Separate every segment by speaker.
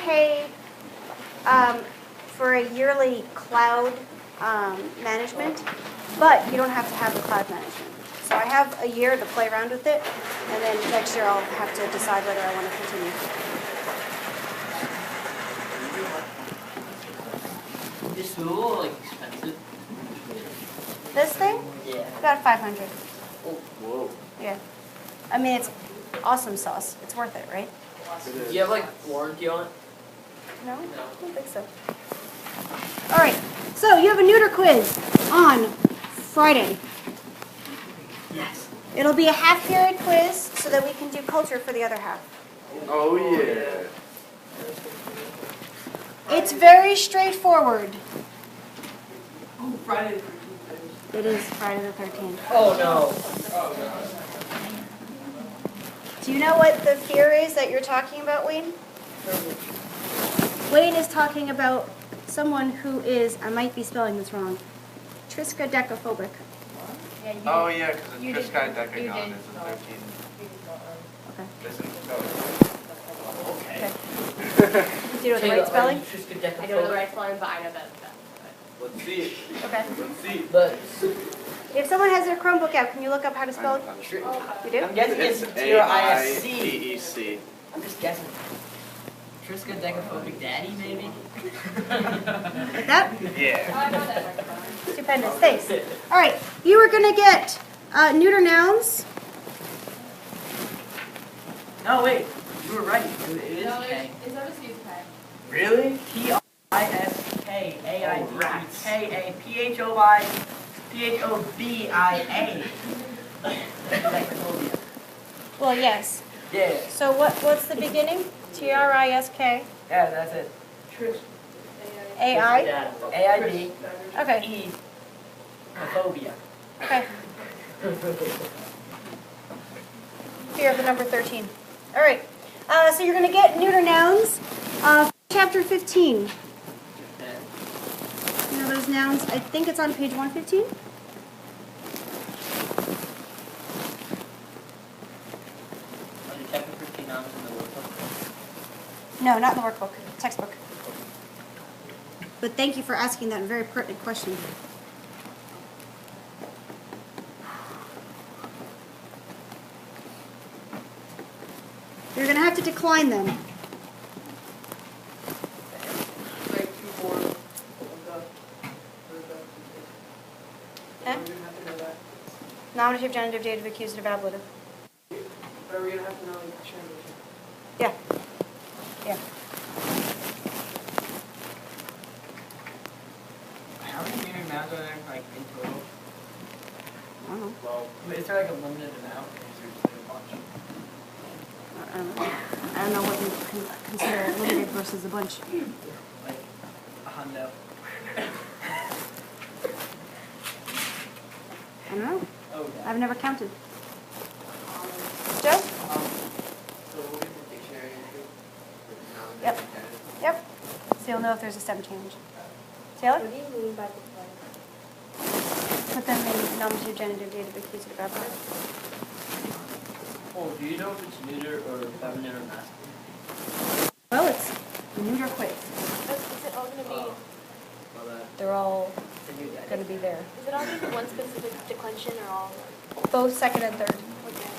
Speaker 1: pay for a yearly cloud management, but you don't have to have the cloud management. So I have a year to play around with it, and then next year I'll have to decide whether I want to continue.
Speaker 2: Is Swivl like expensive?
Speaker 1: This thing?
Speaker 2: Yeah.
Speaker 1: About 500.
Speaker 2: Oh, whoa.
Speaker 1: Yeah. I mean, it's awesome sauce. It's worth it, right?
Speaker 2: Do you have like warranty on it?
Speaker 1: No? I don't think so. All right. So you have a neuter quiz on Friday.
Speaker 2: Yes.
Speaker 1: It'll be a half-period quiz so that we can do culture for the other half.
Speaker 3: Oh yeah.
Speaker 1: It's very straightforward.
Speaker 2: Oh, Friday.
Speaker 1: It is Friday the 13th.
Speaker 2: Oh no.
Speaker 1: Do you know what the fear is that you're talking about, Wayne? Wayne is talking about someone who is, I might be spelling this wrong, triskaidekaphobic.
Speaker 3: Oh yeah, because the triskaidekagon is the 13th.
Speaker 1: Okay.
Speaker 3: Okay.
Speaker 1: Do you know the right spelling?
Speaker 4: I don't know the right spelling, but I know that.
Speaker 3: Let's see it.
Speaker 1: Okay.
Speaker 3: Let's see.
Speaker 2: But
Speaker 1: If someone has their Chromebook out, can you look up how to spell it? You do?
Speaker 2: I'm guessing it's
Speaker 3: It's
Speaker 2: T-R-I-S-C.
Speaker 3: A-I-D-E-C.
Speaker 2: I'm just guessing. Triskaidekaphobic daddy, maybe?
Speaker 1: Like that?
Speaker 3: Yeah.
Speaker 1: Stupendous. Thanks. All right. You are going to get neuter nouns.
Speaker 2: No, wait. You were right. It is
Speaker 4: No,
Speaker 2: K.
Speaker 4: it's not a C, it's K.
Speaker 2: Really? T-R-I-S-K-A-I-P-H-O-B-I-A.
Speaker 1: Well, yes.
Speaker 2: Yeah.
Speaker 1: So what's the beginning? T-R-I-S-K.
Speaker 2: Yeah, that's it.
Speaker 1: A-I?
Speaker 2: A-I-D.
Speaker 1: Okay.
Speaker 2: E. Phobia.
Speaker 1: Okay. Fear of the number 13. All right. So you're going to get neuter nouns. Chapter 15. You know those nouns? I think it's on page 115.
Speaker 2: Are the chapter 15 nouns in the workbook?
Speaker 1: No, not in the workbook. Textbook. But thank you for asking that very pertinent question. You're going to have to decline them.
Speaker 4: Like 2-4.
Speaker 1: Okay? Nominative, genitive, dative, accusative, ablative.
Speaker 4: But we're gonna have to know like transition.
Speaker 1: Yeah. Yeah.
Speaker 2: How many neuter nouns are there, like, in total?
Speaker 1: I don't know.
Speaker 2: Well, is there like a limited amount, or is there just like a bunch?
Speaker 1: I don't know what you consider limited versus a bunch.
Speaker 2: Like, a hundo.
Speaker 1: I don't know.
Speaker 2: Oh, yeah.
Speaker 1: I've never counted. Joe?
Speaker 3: So we'll get the dictionary entry.
Speaker 1: Yep. Yep. So you'll know if there's a step change. Taylor?
Speaker 4: What do you mean by decline?
Speaker 1: Put them in nominative, genitive, dative, accusative, ablative.
Speaker 2: Oh, do you know if it's neuter or feminine or masculine?
Speaker 1: Well, it's a neuter quiz.
Speaker 4: Is it all gonna be?
Speaker 2: Well,
Speaker 1: They're all
Speaker 2: the new guy.
Speaker 1: going to be there.
Speaker 4: Is it all gonna be one specific declension or all?
Speaker 1: Both second and third.
Speaker 4: Okay.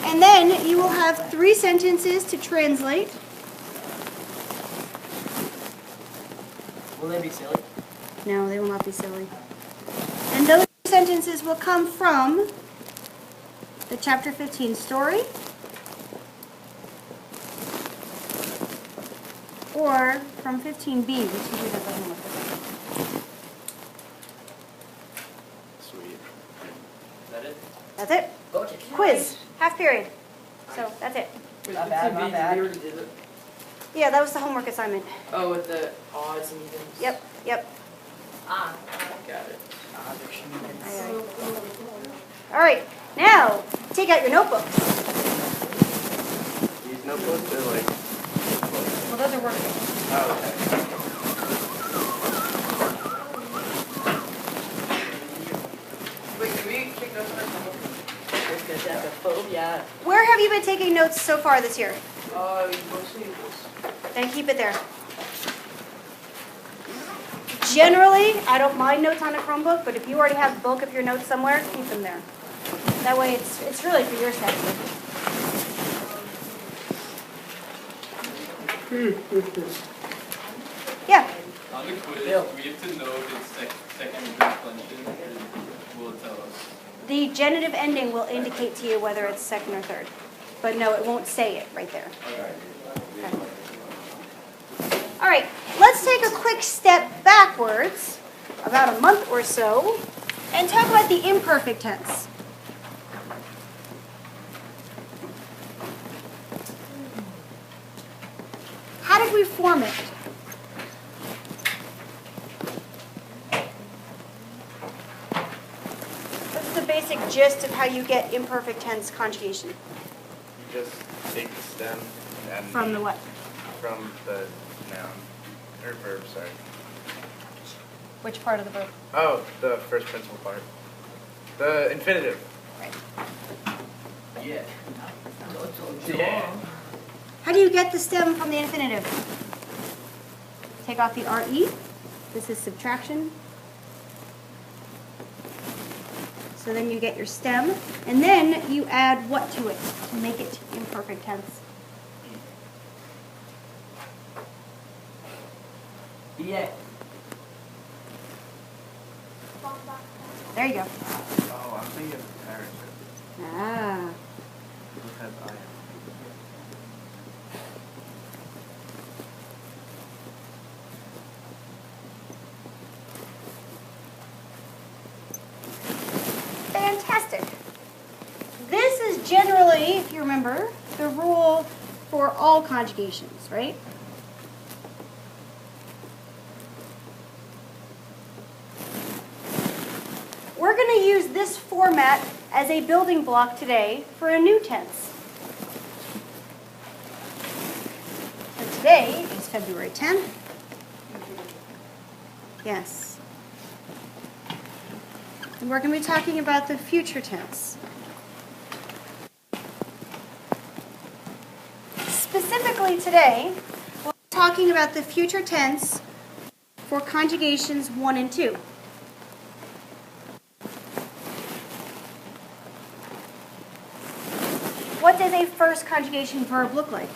Speaker 1: And then you will have 3 sentences to translate.
Speaker 2: Will they be silly?
Speaker 1: No, they will not be silly. And those sentences will come from the chapter 15 story or from 15b, which you do that by homework.
Speaker 3: Sweet.
Speaker 2: Is that it?
Speaker 1: That's it.
Speaker 2: Okay.
Speaker 1: Quiz. Half period. So that's it.
Speaker 2: Not bad, not bad.
Speaker 4: We already did it.
Speaker 1: Yeah, that was the homework assignment.
Speaker 4: Oh, with the odds and evens.
Speaker 1: Yep, yep.
Speaker 4: Ah, got it.
Speaker 1: Aye, aye. All right, now take out your notebooks.
Speaker 3: These notebooks are like.
Speaker 1: Well, those are working.
Speaker 3: Oh, okay.
Speaker 4: Wait, can we take notes on our homework?
Speaker 2: Triskaidekaphobia.
Speaker 1: been taking notes so far this year?
Speaker 3: Mostly equals.
Speaker 1: Then keep it there. Generally, I don't mind notes on a Chromebook, but if you already have the bulk of your notes somewhere, keep them there. That way it's really for your safety. Yeah.
Speaker 2: On the quiz, we have to know the second declension, will tell us.
Speaker 1: The genitive ending will indicate to you whether it's second or third. But no, it won't say it right there. Okay. All right, let's take a quick step backwards, about a month or so, and talk about the imperfect tense. How did we form it? What's the basic gist of how you get imperfect tense conjugation?
Speaker 3: You just take the stem and
Speaker 1: From the what?
Speaker 3: from the noun or verb. Sorry.
Speaker 1: Which part of the verb?
Speaker 3: Oh, the first principal part. The infinitive.
Speaker 1: Right.
Speaker 2: Yeah.
Speaker 3: Yeah.
Speaker 1: How do you get the stem from the infinitive? Take off the RE. This is subtraction. So then you get your stem, and then you add what to it to make it imperfect tense?
Speaker 2: Yeah.
Speaker 1: There you go.
Speaker 3: Oh, I'm thinking of parent.
Speaker 1: Ah.
Speaker 3: It has I.
Speaker 1: Fantastic. This is generally, if you remember, the rule for all conjugations, right? We're going to use this format as a building block today for a new tense. So today is February 10th. Yes. And we're going to be talking about the future tense. Specifically today, we're talking about the future tense for conjugations 1 and 2. What does a first conjugation verb look like?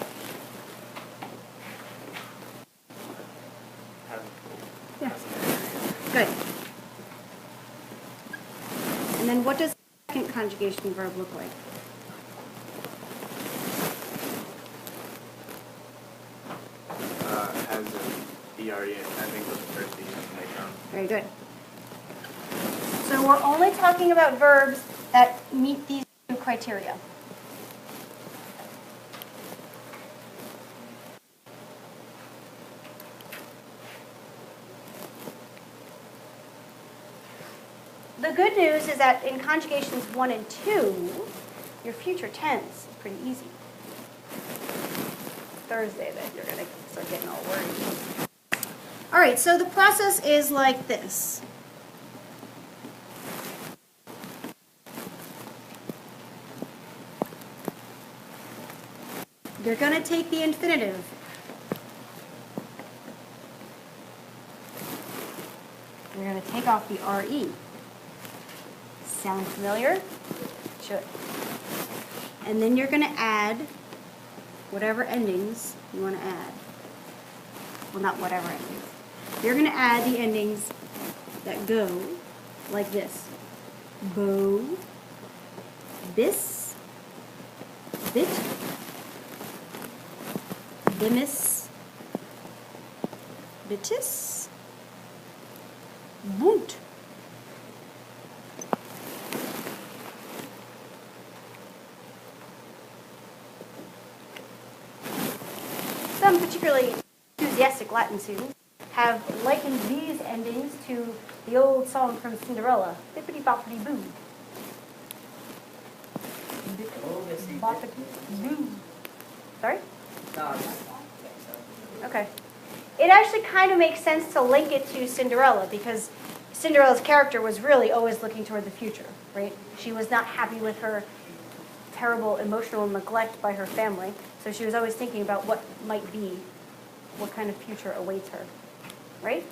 Speaker 1: Yeah. Good. And then what does the second conjugation verb look like?
Speaker 3: Has an ERE ending with the first E and later on.
Speaker 1: Very good. So we're only talking about verbs that meet these two criteria. The good news is that in conjugations 1 and 2, your future tense is pretty easy. Thursday, then you're going to start getting all worried. All right, so the process is like this. You're going to take the infinitive. You're going to take off the RE. Sound familiar? Should. And then you're going to add whatever endings you want to add. Well, not whatever endings. You're going to add the endings that go like this. Bo, bis, bit, bimis, bitis, boot. Some particularly enthusiastic Latin students have likened these endings to the old song from Cinderella, bippity boppity boo. Bippity boppity boo. Sorry? Okay. It actually kind of makes sense to link it to Cinderella because Cinderella's character was really always looking toward the future, right? She was not happy with her terrible emotional neglect by her family. So she was always thinking about what might be, what kind of future awaits her, right?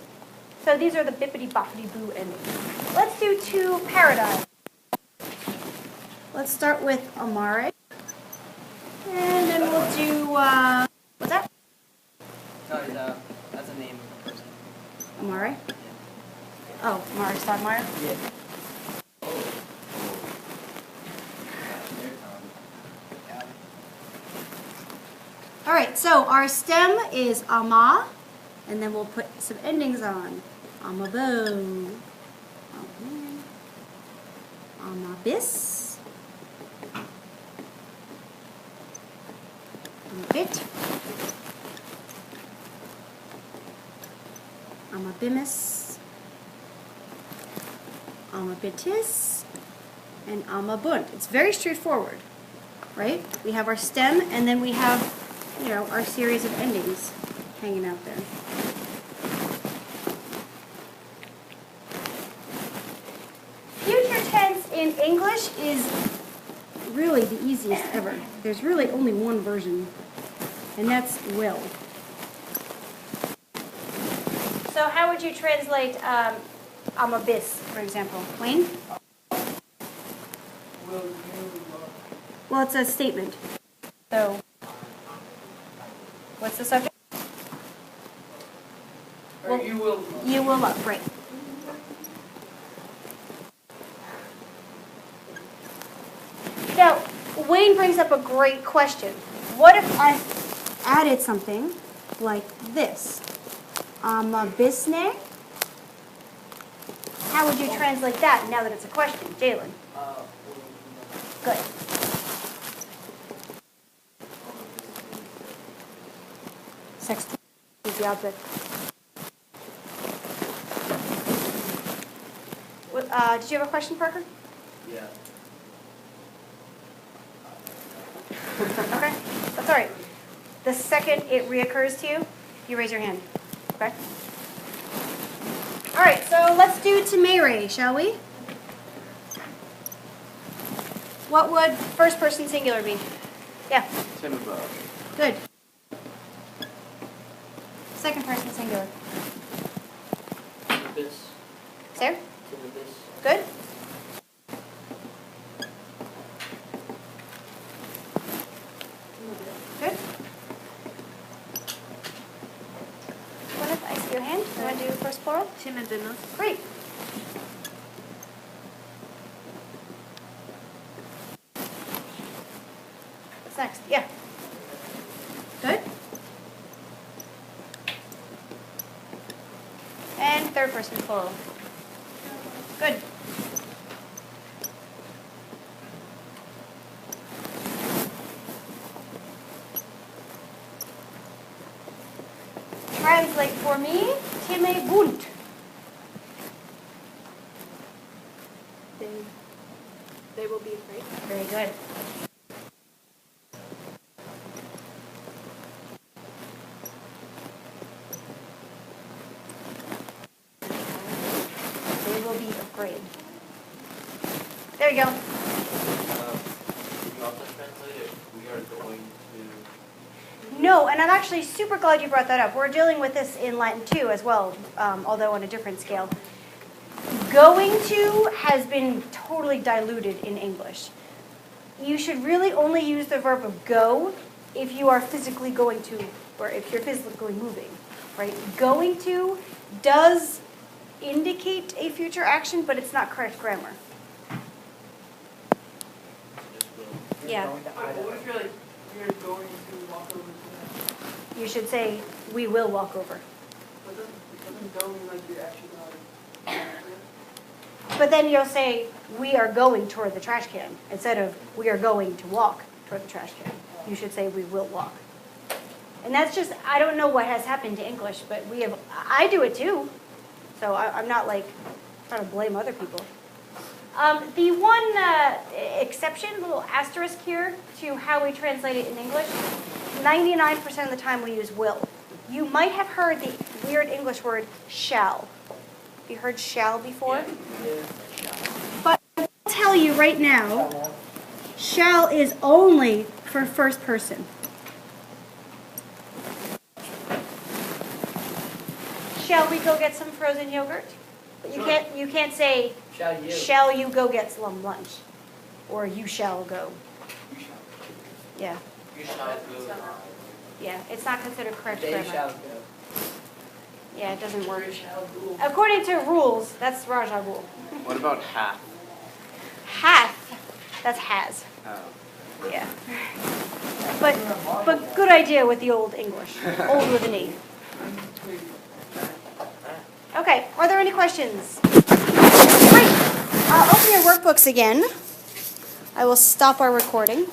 Speaker 1: So these are the bippity-boppity-boo endings. Let's do 2 paradigms. Let's start with Amare. And then we'll do, what's that?
Speaker 3: Sorry, that's a name of a person.
Speaker 1: Amare? Oh, Amare Stoudemire?
Speaker 3: Yeah.
Speaker 1: All right, so our stem is ama, and then we'll put some endings on. Amabo, amabis, amabit, amabimis, amabitis, and amabunt. It's very straightforward, right? We have our stem, and then we have, you know, our series of endings hanging out there. Future tense in English is really the easiest ever. There's really only one version, and that's will. So how would you translate amabis, for example? Wayne?
Speaker 3: Will you
Speaker 1: Well, it's a statement. So, what's the subject?
Speaker 3: Or you will
Speaker 1: You will love, right. Now, Wayne brings up a great question. What if I added something like this? Amabisne? How would you translate that now that it's a question? Jalen? Good. Sex is the object. Did you have a question, Parker?
Speaker 3: Yeah.
Speaker 1: Okay, that's all right. The second it reoccurs to you, you raise your hand. Okay? All right, so let's do Tamere, shall we? What would first person singular be? Yeah,
Speaker 3: Timbo.
Speaker 1: good. Second person singular.
Speaker 3: Timbus.
Speaker 1: Sarah?
Speaker 3: Timbus.
Speaker 1: Good. Good. What if I see your hand? You want to do first plural?
Speaker 4: Timidinus.
Speaker 1: Great. What's next? Yeah. Good. And third person plural. Good. Translate for me, Time bunt.
Speaker 4: They will be afraid.
Speaker 1: Very good. They will be afraid. There you go.
Speaker 3: You also translate it, we are going to...
Speaker 1: No, and I'm actually super glad you brought that up. We're dealing with this in Latin too as well, although on a different scale. Going to has been totally diluted in English. You should really only use the verb of go if you are physically going to, or if you're physically moving, right? Going to does indicate a future action, but it's not correct grammar. Yeah.
Speaker 3: What if you're like, you're going to walk over to that?
Speaker 1: You should say, we will walk over.
Speaker 3: But doesn't going like you're actually going to...
Speaker 1: But then you'll say, we are going toward the trash can, instead of, we are going to walk toward the trash can. You should say, we will walk. And that's just, I don't know what has happened to English, but I do it too. So I'm not like trying to blame other people. The one exception, little asterisk here to how we translate it in English, 99% of the time we use will. You might have heard the weird English word shall. Have you heard shall before?
Speaker 3: Yeah.
Speaker 1: But I'll tell you right now, Shall is only for first person. Shall we go get some frozen yogurt? But you
Speaker 3: Sure.
Speaker 1: can't say,
Speaker 3: Shall you?
Speaker 1: shall you go get some lunch? Or you shall go.
Speaker 3: You shall.
Speaker 1: Yeah.
Speaker 3: You shall go.
Speaker 1: Yeah, it's not considered correct
Speaker 3: They
Speaker 1: grammar.
Speaker 3: shall go.
Speaker 1: Yeah, it doesn't work.
Speaker 3: You shall go.
Speaker 1: According to rules, that's Raja rule.
Speaker 5: What about half?
Speaker 1: Hath, that's has.
Speaker 5: Oh.
Speaker 1: Yeah. But good idea with the old English. Old with an E. Okay, are there any questions? Great. Open your workbooks again. I will stop our recording.